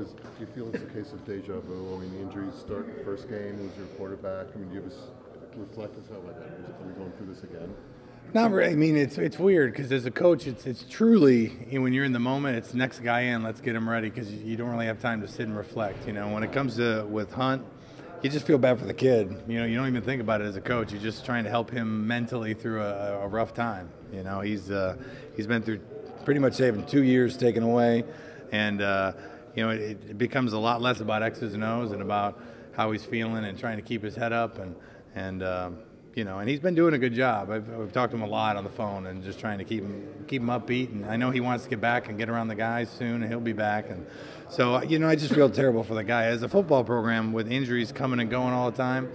Do you feel it's a case of deja vu? I mean, the injuries start the first game, lose your quarterback. I mean, do you reflect as how like, are we going through this again? Not really. I mean, it's weird because as a coach, it's truly when you're in the moment, it's next guy in, let's get him ready because you don't really have time to sit and reflect. When it comes to with Hunt, you just feel bad for the kid. You don't even think about it as a coach. You're just trying to help him mentally through a rough time. He's been through pretty much having 2 years taken away, and it becomes a lot less about X's and O's and about how he's feeling and trying to keep his head up and he's been doing a good job. I've talked to him a lot on the phone and just trying to keep him upbeat. And I know he wants to get back and get around the guys soon, and he'll be back. And so, I just feel terrible for the guy. As a football program with injuries coming and going all the time,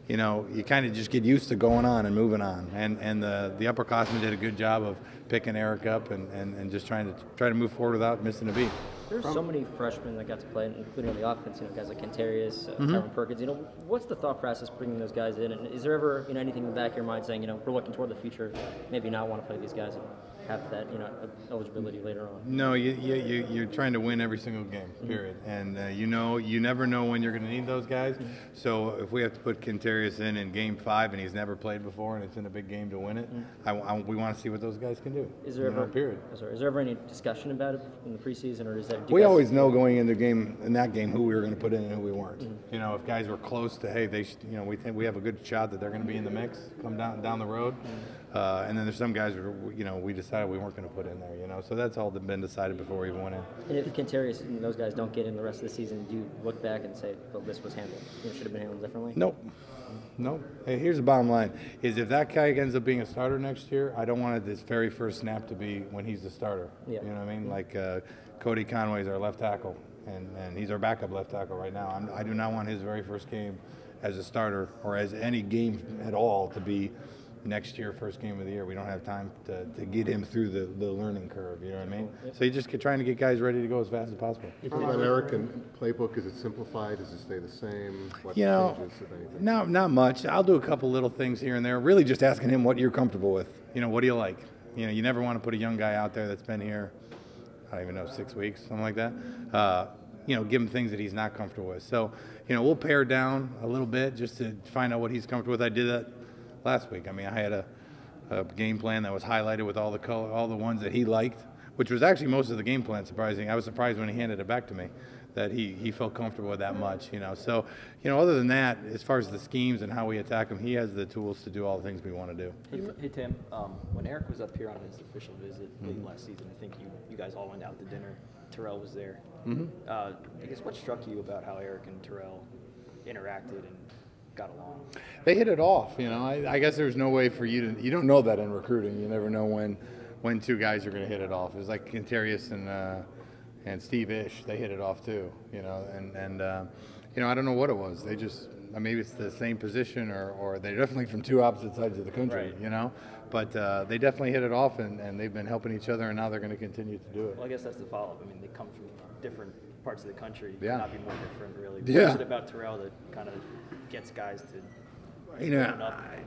you kind of just get used to going on and moving on. And the upperclassmen did a good job of picking Eric up and just trying to move forward without missing a beat. There's so many freshmen that got to play, including on the offense. Guys like Kentarius, Tyron Perkins. What's the thought process bringing those guys in? And is there ever anything in the back of your mind saying, we're looking toward the future, maybe not want to play these guys and have that eligibility later on? No, you're trying to win every single game, period. And you never know when you're going to need those guys. So if we have to put Kentarius in Game 5 and he's never played before and it's in a big game to win it, we want to see what those guys can do. Is there ever any discussion about it in the preseason, or is that? We always know going into that game who we were going to put in and who we weren't. If guys were close to, hey, we think we have a good shot that they're going to be in the mix, come down the road. And then there's some guys we decided we weren't going to put in there. So that's all been decided before we even went in. And if Kentarius and those guys don't get in the rest of the season, do you look back and say, well, this was handled? Should have been handled differently? Nope. Hey, here's the bottom line: is if that guy ends up being a starter next year, I don't want this very first snap to be when he's the starter. Yeah. You know what I mean? Like Cody Conway's our left tackle, and he's our backup left tackle right now. I do not want his very first game as a starter or as any game at all to be next year, first game of the year. We don't have time to get him through the learning curve, you know what I mean? So you're just trying to get guys ready to go as fast as possible. You think about Eric and playbook, is it simplified? Does it stay the same? What changes, if anything? No, not much. I'll do a couple little things here and there, really just asking him what you're comfortable with. What do you like? You never want to put a young guy out there that's been here, I don't even know, 6 weeks, something like that. Give him things that he's not comfortable with. So, we'll pare down a little bit just to find out what he's comfortable with. I did that last week. I mean, I had a game plan that was highlighted with all the ones that he liked, which was actually most of the game plan. Surprising. I was surprised when he handed it back to me that he felt comfortable with that much. So, other than that, as far as the schemes and how we attack him, he has the tools to do all the things we want to do. Hey Tim, when Eric was up here on his official visit late last season, I think you guys all went out to dinner. Terrell was there. I guess what struck you about how Eric and Terrell interacted and got along? They hit it off. I guess there's no way for you don't know that in recruiting. You never know when two guys are going to hit it off. It was like Kentarius and Steve Ish. They hit it off too. I don't know what it was. They just, maybe it's the same position or they're definitely from two opposite sides of the country. Right. But they definitely hit it off and they've been helping each other and now they're going to continue to do it. Well, I guess that's the follow-up. I mean, they come from different parts of the country. Yeah. Not be more different, really. Yeah. What is it about Terrell that kind of gets guys to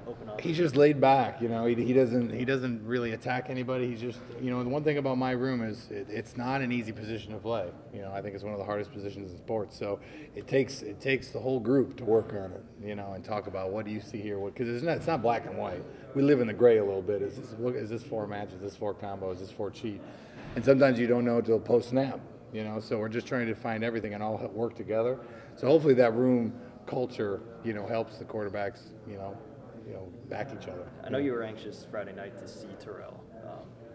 open up? He's just laid back. He doesn't really attack anybody. He's just, the one thing about my room is it's not an easy position to play. I think it's one of the hardest positions in sports. So it takes the whole group to work on it. And talk about what do you see here? Because it's not black and white. We live in the gray a little bit. Is this four match? Is this four combo? Is this four cheat? And sometimes you don't know until post snap. So we're just trying to find everything and all work together. So hopefully that room culture, helps the quarterbacks, back each other. I know you were anxious Friday night to see Terrell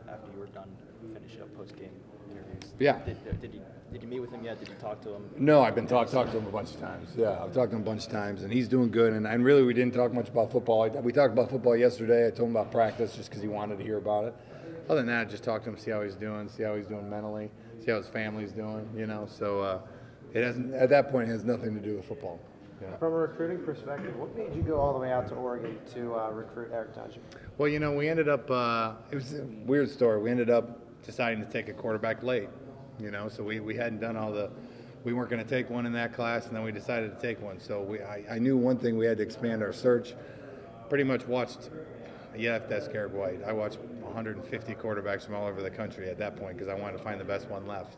after you were done finishing up post-game interviews. Yeah. Did you meet with him yet? Did you talk to him? No, I've been talked to him a bunch of times. Yeah, I've talked to him a bunch of times, and he's doing good. And really, we didn't talk much about football. We talked about football yesterday. I told him about practice just because he wanted to hear about it. Other than that, just talk to him, see how he's doing mentally, see how his family's doing, So it hasn't, at that point, it has nothing to do with football. Yeah. From a recruiting perspective, what made you go all the way out to Oregon to recruit Eric Township? Well, we ended up, it was a weird story. We ended up deciding to take a quarterback late, so we hadn't done we weren't going to take one in that class, and then we decided to take one. So I knew one thing, we had to expand our search. Pretty much watched, you have to ask Eric White. I watched 150 quarterbacks from all over the country at that point because I wanted to find the best one left,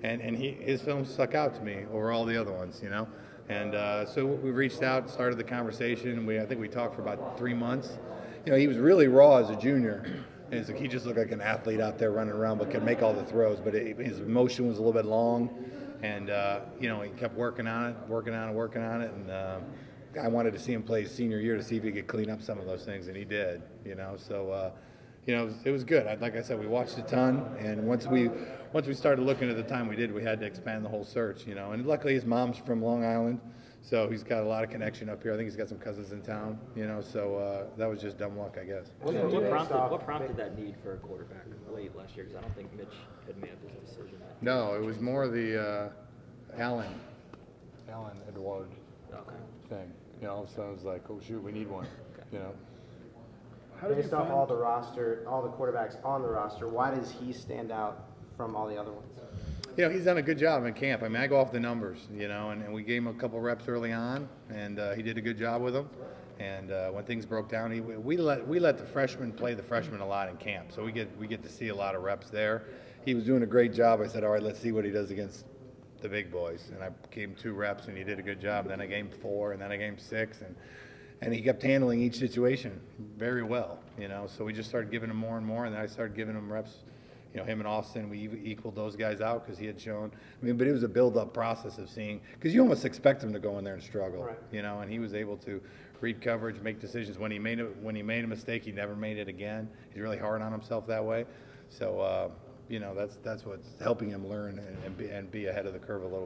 and his film stuck out to me over all the other ones, you know. And so we reached out, started the conversation. I think we talked for about 3 months. You know, he was really raw as a junior. And he just looked like an athlete out there running around, but could make all the throws. But his motion was a little bit long, and you know, he kept working on it. And I wanted to see him play his senior year to see if he could clean up some of those things, and he did. You know, so you know, it was good. Like I said, we watched a ton, and once we started looking at the time we did, we had to expand the whole search. You know, and luckily his mom's from Long Island. So he's got a lot of connection up here. I think he's got some cousins in town, you know. So that was just dumb luck, I guess. What prompted that need for a quarterback late last year? Because I don't think Mitch had made this decision. No, it was more the Allen Edward thing. You know, so I was like, oh shoot, we need one. You know. Based off all the quarterbacks on the roster, why does he stand out from all the other ones? You know, he's done a good job in camp. I mean, I go off the numbers, you know, and we gave him a couple reps early on, and he did a good job with them. And when things broke down, we let the freshmen play the freshmen a lot in camp, so we get to see a lot of reps there. He was doing a great job. I said, all right, let's see what he does against the big boys. And I gave him 2 reps, and he did a good job. Then I gave him 4, and then I gave him 6, and he kept handling each situation very well, you know. So we just started giving him more and more, and then I started giving him reps. You know, him and Austin, we equaled those guys out because he had shown. I mean, but it was a build-up process of seeing, because you almost expect him to go in there and struggle, right. You know. And he was able to read coverage, make decisions. When he made a mistake, he never made it again. He's really hard on himself that way. So, you know, that's what's helping him learn and be ahead of the curve a little bit.